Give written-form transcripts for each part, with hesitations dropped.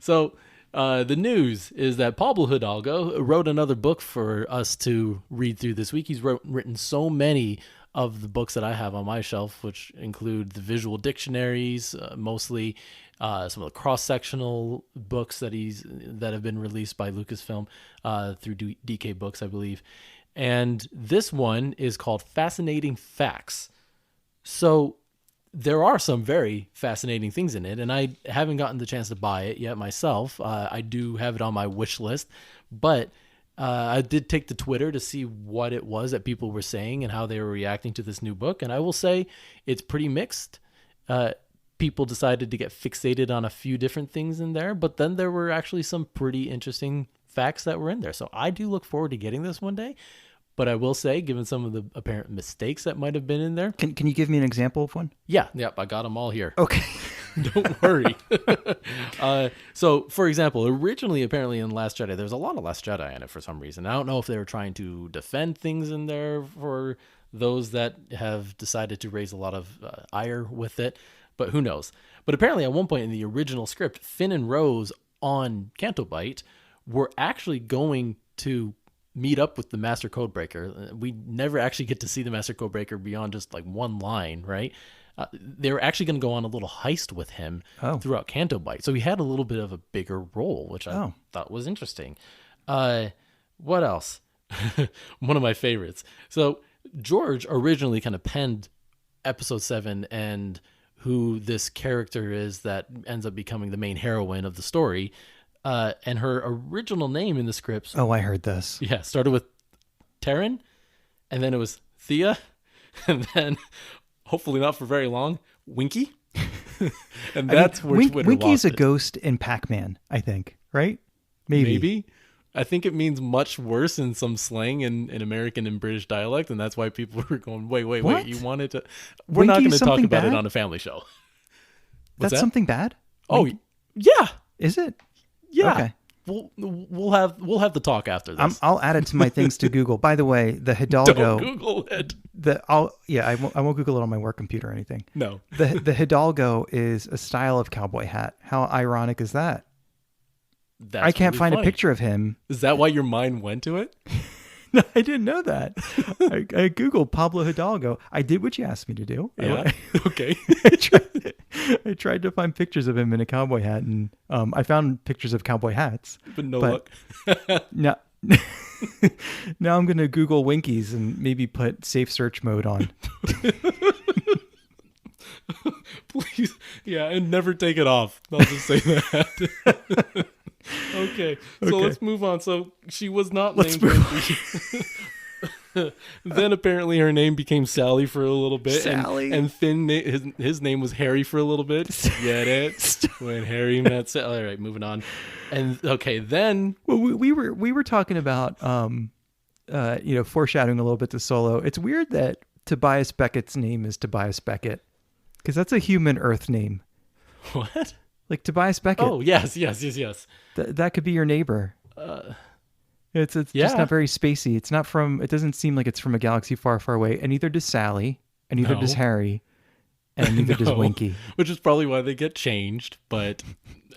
So the news is that Pablo Hidalgo wrote another book for us to read through this week. He's written so many of the books that I have on my shelf, which include the visual dictionaries, mostly some of the cross-sectional books that have been released by Lucasfilm through DK Books, I believe. And this one is called Fascinating Facts. So there are some very fascinating things in it, and I haven't gotten the chance to buy it yet myself. I do have it on my wish list, but I did take to Twitter to see what it was that people were saying and how they were reacting to this new book, and I will say it's pretty mixed. People decided to get fixated on a few different things in there, but then there were actually some pretty interesting facts that were in there. So I do look forward to getting this one day. But I will say, given some of the apparent mistakes that might have been in there. Can you give me an example of one? Yeah, I got them all here. Okay. Don't worry. So, for example, originally, apparently in Last Jedi, there's a lot of Last Jedi in it for some reason. I don't know if they were trying to defend things in there for those that have decided to raise a lot of ire with it, but who knows. But apparently at one point in the original script, Finn and Rose on Canto Bight were actually going to meet up with the Master Codebreaker. We never actually get to see the Master Codebreaker beyond just like one line, right? They were actually going to go on a little heist with him throughout Canto Bight. So he had a little bit of a bigger role, which I thought was interesting. What else? One of my favorites. So George originally kind of penned Episode 7 and who this character is that ends up becoming the main heroine of the story. And her original name in the scripts. Oh, I heard this. Yeah, started with Taryn, and then it was Thea, and then, hopefully not for very long, Winky. And that's where Twitter Winky's lost a ghost in Pac-Man, I think, right? Maybe. I think it means much worse in some slang in American and British dialect, and that's why people were going, wait, you wanted to... We're not going to talk about it on a family show. That's something bad? Oh, yeah. Is it? Yeah. Okay. We'll have the talk after this. I'll add it to my things to Google. By the way, the Hidalgo. Don't Google it. I won't Google it on my work computer or anything. No. The Hidalgo is a style of cowboy hat. How ironic is that? I can't find a picture of him. Is that why your mind went to it? No, I didn't know that. I Googled Pablo Hidalgo. I did what you asked me to do. Yeah. Okay. I tried to find pictures of him in a cowboy hat, and I found pictures of cowboy hats. But no luck. No. Now I'm going to Google Winkies and maybe put safe search mode on. Please. Yeah, and never take it off. I'll just say that. Okay, so let's move on. So she was not named Then apparently her name became Sally for a little bit. Sally? And Finn, his name was Harry for a little bit. Get it? When Harry met Sally. All right, moving on. And okay, then... Well, we were talking about, foreshadowing a little bit to Solo. It's weird that Tobias Beckett's name is Tobias Beckett, because that's a human Earth name. What? Like Tobias Beckett. Oh, yes. That could be your neighbor. It's just not very spacey. It's not from. It doesn't seem like it's from a galaxy far, far away. And neither does Sally, and neither does Harry, and neither does Winky. Which is probably why they get changed. But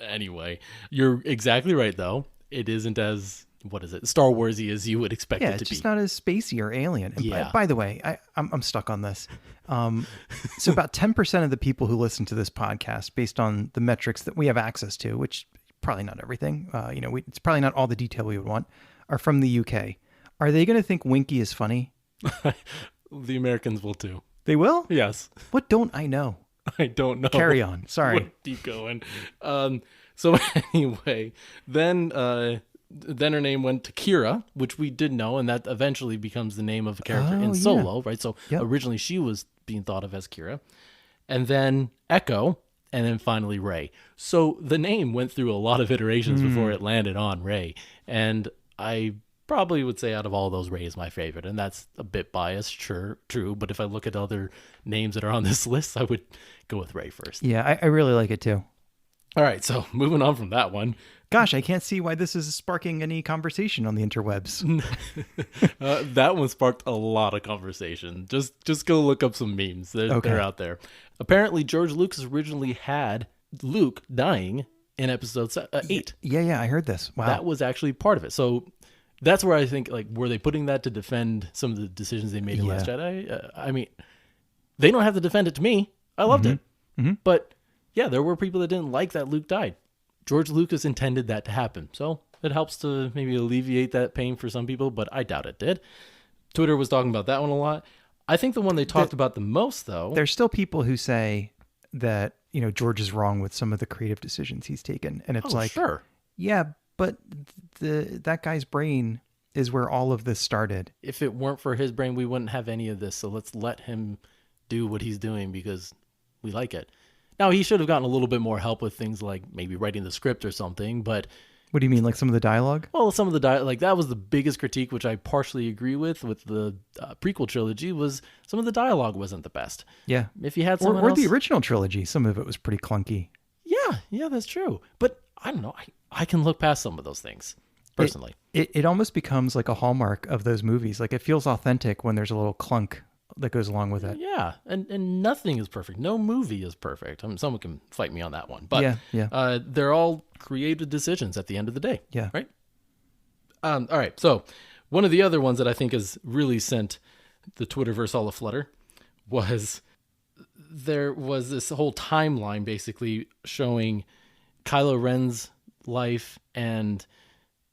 anyway, you're exactly right, though. It isn't as Star Warsy as you would expect it to be. Yeah, it's just not as spacey or alien. And by the way, I'm stuck on this. So about 10% of the people who listen to this podcast, based on the metrics that we have access to, which probably not everything, it's probably not all the detail we would want, are from the UK. Are they going to think Winky is funny? The Americans will too. They will? Yes. What don't I know? I don't know. Carry on. Sorry. Keep going. So anyway, then her name went to qi'ra, which we did know, and that eventually becomes the name of a character in Solo, right? So originally she was being thought of as qi'ra. And then Echo, and then finally Rey. So the name went through a lot of iterations before it landed on Rey. And I probably would say out of all those, Rey is my favorite. And that's a bit biased, true. But if I look at other names that are on this list, I would go with Rey first. Yeah, I really like it too. All right, so moving on from that one. Gosh, I can't see why this is sparking any conversation on the interwebs. That one sparked a lot of conversation. Just go look up some memes. They're out there. Apparently, George Lucas originally had Luke dying in episode 8. Yeah, I heard this. Wow. That was actually part of it. So that's where I think, like, were they putting that to defend some of the decisions they made in Last Jedi? I mean, they don't have to defend it to me. I loved it. Mm-hmm. But yeah, there were people that didn't like that Luke died. George Lucas intended that to happen. So it helps to maybe alleviate that pain for some people, but I doubt it did. Twitter was talking about that one a lot. I think the one they talked about the most, though... There's still people who say that, George is wrong with some of the creative decisions he's taken. And it's sure. Yeah, but that guy's brain is where all of this started. If it weren't for his brain, we wouldn't have any of this. So let's let him do what he's doing because we like it. Now, he should have gotten a little bit more help with things like maybe writing the script or something, but... What do you mean, like some of the dialogue? Well, some of the dialogue, like that was the biggest critique, which I partially agree with the prequel trilogy, was some of the dialogue wasn't the best. Yeah. If you had someone or the original trilogy, some of it was pretty clunky. Yeah, that's true. But I don't know. I can look past some of those things, personally. It almost becomes like a hallmark of those movies. Like it feels authentic when there's a little clunk that goes along with it. Yeah, and nothing is perfect. No movie is perfect. I mean, someone can fight me on that one. But yeah. They're all creative decisions at the end of the day. Yeah. Right? All right. So one of the other ones that I think has really sent the Twitterverse all aflutter was there was this whole timeline basically showing Kylo Ren's life and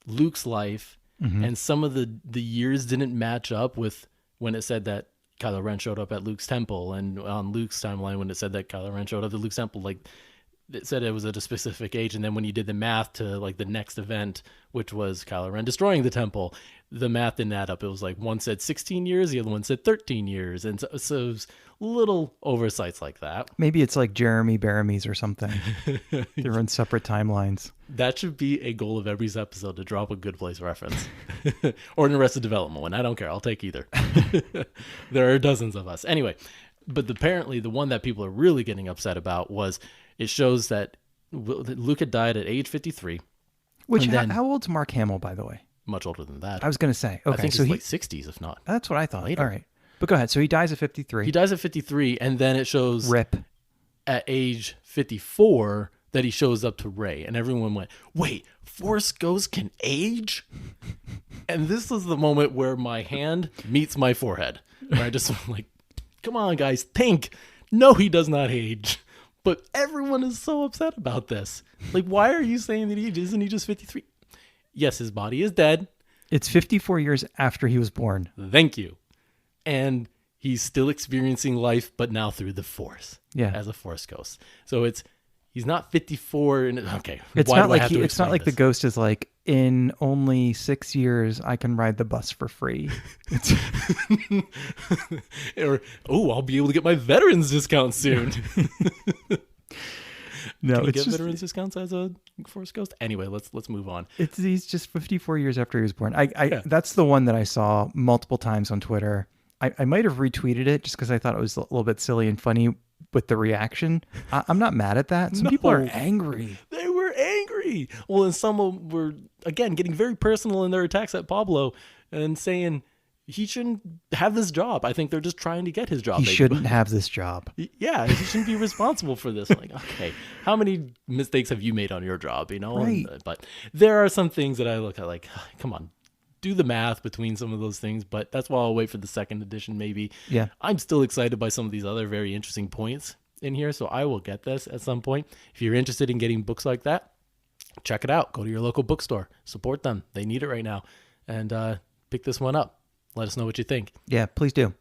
Luke's life, and some of the years didn't match up with when it said that Kylo Ren showed up at Luke's temple, and on Luke's timeline when it said that Kylo Ren showed up at Luke's temple, like it said it was at a specific age, and then when you did the math to like the next event, which was Kylo Ren destroying the temple, the math didn't add up. It was like one said 16 years, the other one said 13 years, and so it was little oversights like that. Maybe it's like Jeremy Bearimy or something. They run separate timelines. That should be a goal of every episode, to drop a Good Place reference. Or an Arrested Development one. I don't care. I'll take either. There are dozens of us. Anyway, but apparently the one that people are really getting upset about was it shows that Luke had died at age 53. Which, how old's Mark Hamill, by the way? Much older than that. I was going to say. Okay, I think so he's like 60s, if not. That's what I thought. Later. All right. But go ahead. So he dies at 53. He dies at 53, and then it shows... Rip. At age 54... that he shows up to Rey, and everyone went, wait, Force Ghosts can age? And this was the moment where my hand meets my forehead. Where I just went like, come on, guys, think. No, he does not age. But everyone is so upset about this. Like, why are you saying that he ages? Isn't he just 53? Yes, his body is dead. It's 54 years after he was born. Thank you. And he's still experiencing life, but now through the Force. Yeah. As a Force Ghost. So he's not 54. Okay. It's not like the ghost is like, in only 6 years, I can ride the bus for free. Or, I'll be able to get my veterans discount soon. No, can you it's get just veterans discounts as a Force Ghost. Anyway, let's move on. He's just 54 years after he was born. That's the one that I saw multiple times on Twitter. I might have retweeted it just because I thought it was a little bit silly and funny with the reaction. I'm not mad at that. Some people are angry. They were angry. Well, and some were, again, getting very personal in their attacks at Pablo and saying he shouldn't have this job. I think they're just trying to get his job. He shouldn't have this job. Yeah, he shouldn't be responsible for this. Like, okay, how many mistakes have you made on your job? Right. But there are some things that I look at like, come on, do the math between some of those things. But that's why I'll wait for the second edition, maybe. Yeah. I'm still excited by some of these other very interesting points in here, so I will get this at some point. If you're interested in getting books like that, check it out. Go to your local bookstore. Support them. They need it right now. And pick this one up. Let us know what you think. Yeah, please do.